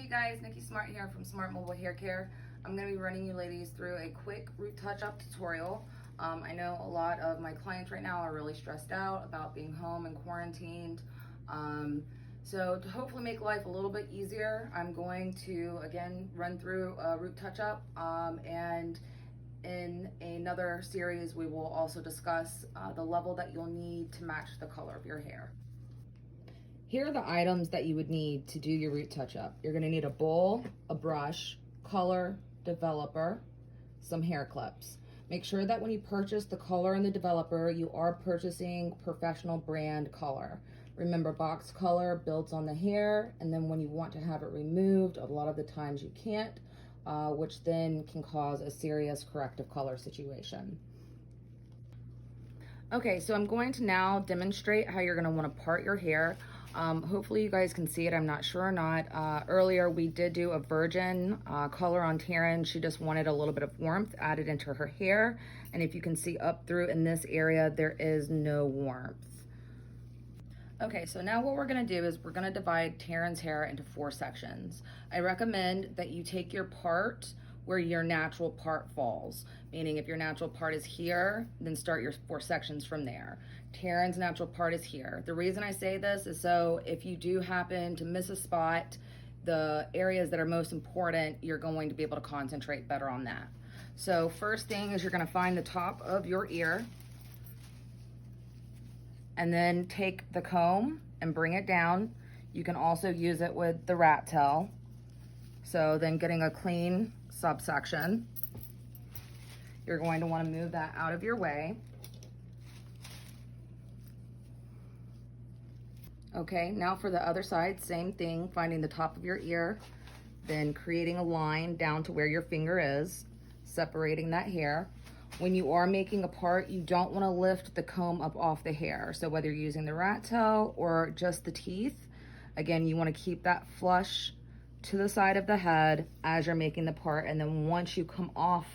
Hey guys, Nickie Smart here from Smartmobilehaircare. I'm going to be running you ladies through a quick root touch-up tutorial. I know a lot of my clients right now are really stressed out about being home and quarantined. So to hopefully make life a little bit easier, I'm going to again run through a root touch-up, and in another series we will also discuss the level that you'll need to match the color of your hair. Here are the items that you would need to do your root touch-up. You're gonna need a bowl, a brush, color, developer, some hair clips. Make sure that when you purchase the color and the developer, you are purchasing professional brand color. Remember, box color builds on the hair, and then when you want to have it removed, a lot of the times you can't, which then can cause a serious corrective color situation. Okay, so I'm going to now demonstrate how you're gonna wanna part your hair. Hopefully you guys can see it, I'm not sure or not. Earlier we did do a virgin color on Taryn. She just wanted a little bit of warmth added into her hair. And if you can see up through in this area, there is no warmth. Okay, so now what we're gonna do is we're gonna divide Taryn's hair into 4 sections. I recommend that you take your part where your natural part falls, meaning if your natural part is here, then start your 4 sections from there. Taryn's natural part is here. The reason I say this is so if you do happen to miss a spot, the areas that are most important, you're going to be able to concentrate better on that. So first thing is you're gonna find the top of your ear, and then take the comb and bring it down. You can also use it with the rat tail. So then getting a clean subsection, you're going to want to move that out of your way. Okay, now for the other side, same thing, finding the top of your ear, then creating a line down to where your finger is, separating that hair. When you are making a part, you don't want to lift the comb up off the hair. So whether you're using the rat tail or just the teeth, again, you want to keep that flush to the side of the head as you're making the part. And then once you come off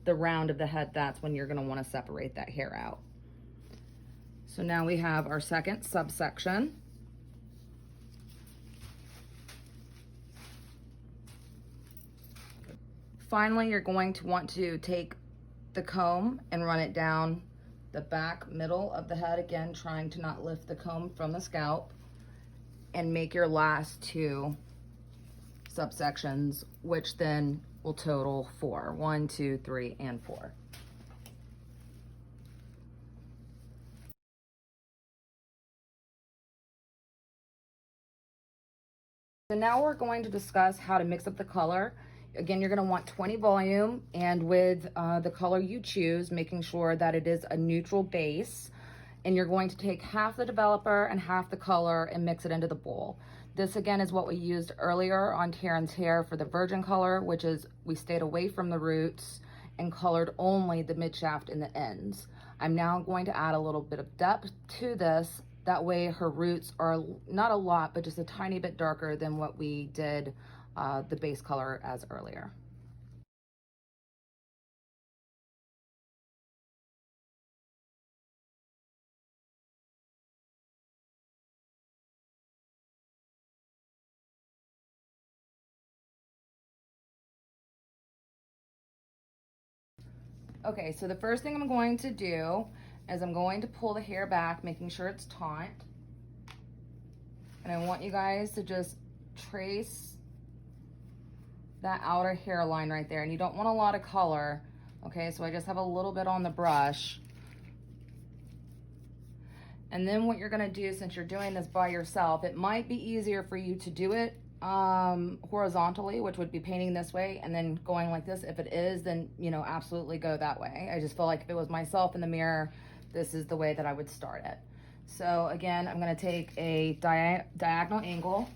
the round of the head, that's when you're going to want to separate that hair out. So now we have our second subsection. Finally, you're going to want to take the comb and run it down the back middle of the head, again trying to not lift the comb from the scalp, and make your last 2 subsections, which then will total 4. 1, 2, 3, and 4. So now we're going to discuss how to mix up the color. Again, you're gonna want 20 volume, and with the color you choose, making sure that it is a neutral base. And you're going to take half the developer and half the color and mix it into the bowl. This again is what we used earlier on Taryn's hair for the virgin color, which is we stayed away from the roots and colored only the mid shaft and the ends. I'm now going to add a little bit of depth to this. That way her roots are not a lot, but just a tiny bit darker than what we did the base color as earlier. Okay, so the first thing I'm going to do is I'm going to pull the hair back, making sure it's taut. And I want you guys to just trace that outer hairline right there. And you don't want a lot of color, okay? So I just have a little bit on the brush. And then what you're gonna do, since you're doing this by yourself, it might be easier for you to do it horizontally, which would be painting this way and then going like this. If it is, then absolutely go that way. I just feel like if it was myself in the mirror, this is the way that I would start it. So again, I'm gonna take a diagonal angle,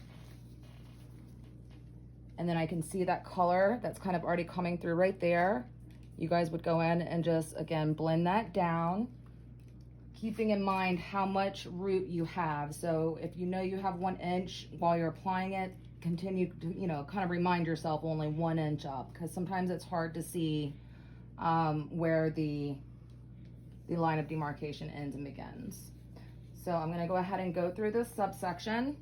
and then I can see that color that's kind of already coming through right there. You guys would go in and just, again, blend that down, keeping in mind how much root you have. So if you know you have 1 inch while you're applying it, continue to, kind of remind yourself only 1 inch up, because sometimes it's hard to see where the line of demarcation ends and begins. So I'm gonna go ahead and go through this subsection.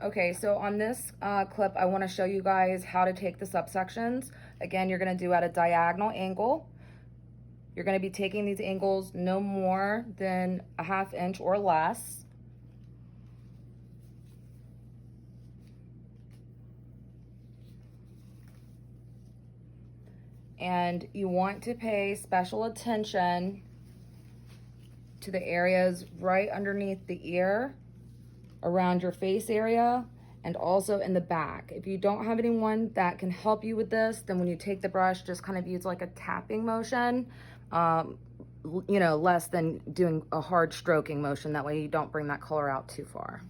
Okay, so on this clip, I want to show you guys how to take the subsections. Again, you're going to do at a diagonal angle. You're going to be taking these angles no more than a 1/2 inch or less. And you want to pay special attention to the areas right underneath the ear, around your face area, and also in the back. If you don't have anyone that can help you with this, then when you take the brush, just kind of use like a tapping motion, you know, less than doing a hard stroking motion. That way you don't bring that color out too far.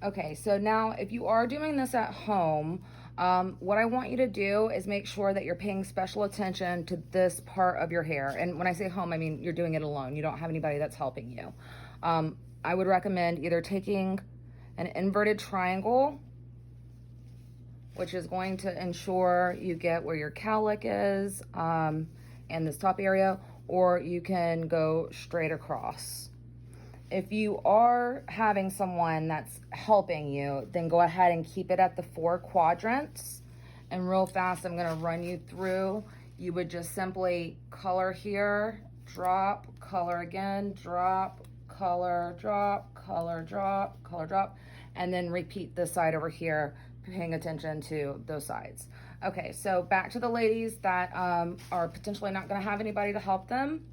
Okay, so now if you are doing this at home, what I want you to do is make sure that you're paying special attention to this part of your hair. And when I say home, I mean you're doing it alone. You don't have anybody that's helping you. I would recommend either taking an inverted triangle, which is going to ensure you get where your cowlick is and this top area, or you can go straight across. If you are having someone that's helping you, then go ahead and keep it at the 4 quadrants. And real fast, I'm gonna run you through. You would just simply color here, drop, color again, drop, color, drop, color, drop, color, drop, and then repeat this side over here, paying attention to those sides. Okay, so back to the ladies that are potentially not gonna have anybody to help them.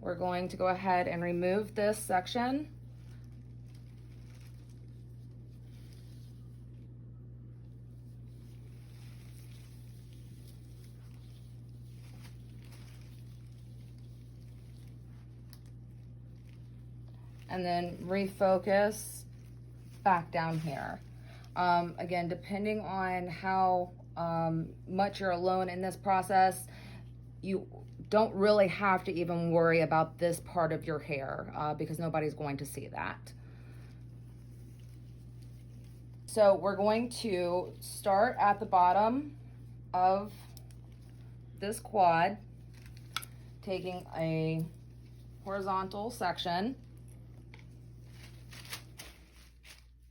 We're going to go ahead and remove this section. And then refocus back down here. Again, depending on how much you're alone in this process, you don't really have to even worry about this part of your hair because nobody's going to see that. So we're going to start at the bottom of this quad, taking a horizontal section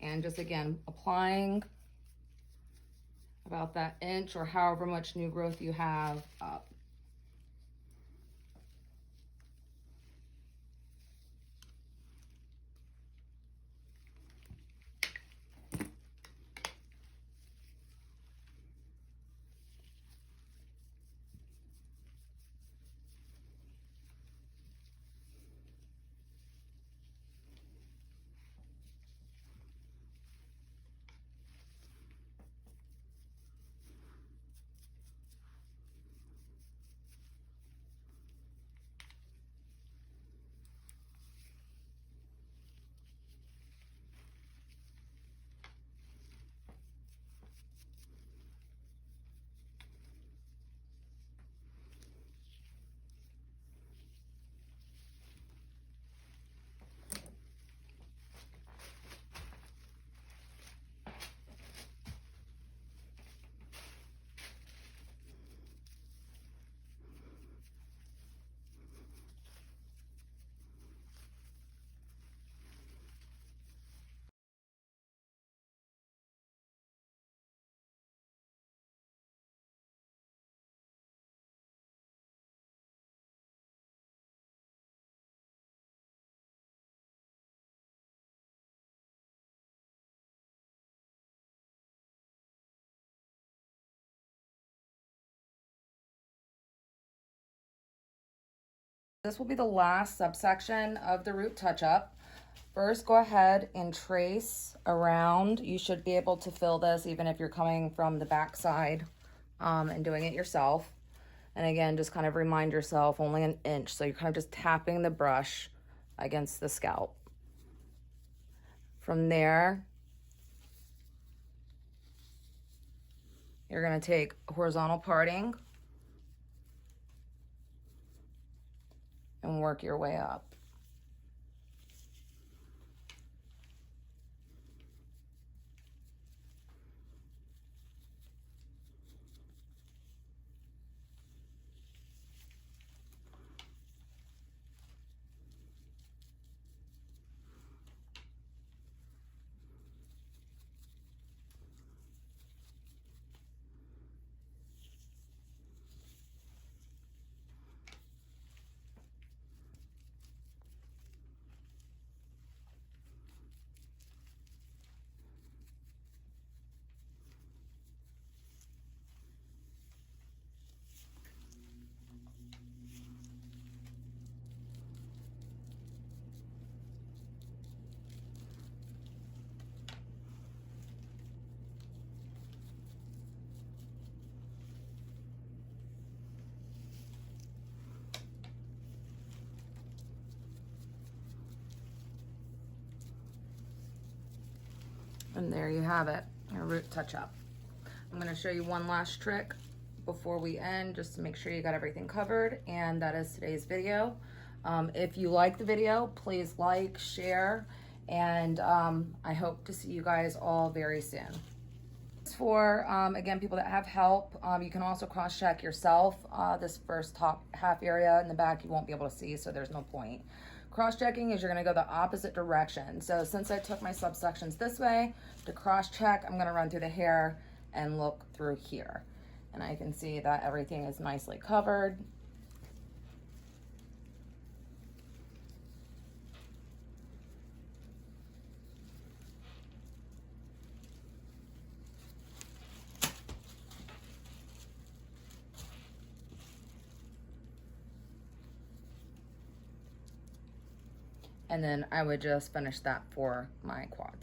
and just again applying about that inch or however much new growth you have up. This will be the last subsection of the root touch-up. First, go ahead and trace around. You should be able to fill this even if you're coming from the back side and doing it yourself. And again, just kind of remind yourself only an inch. So you're kind of just tapping the brush against the scalp. From there, you're going to take horizontal parting and work your way up. And there you have it, your root touch-up. I'm going to show you one last trick before we end, just to make sure you got everything covered, and that is today's video. If you like the video, please like, share, and I hope to see you guys all very soon. For, again, people that have help, you can also cross-check yourself. This first top half area in the back you won't be able to see, so there's no point. Cross-checking is you're going to go the opposite direction. So since I took my subsections this way, to cross-check, I'm going to run through the hair and look through here. And I can see that everything is nicely covered. And then I would just finish that for my quads.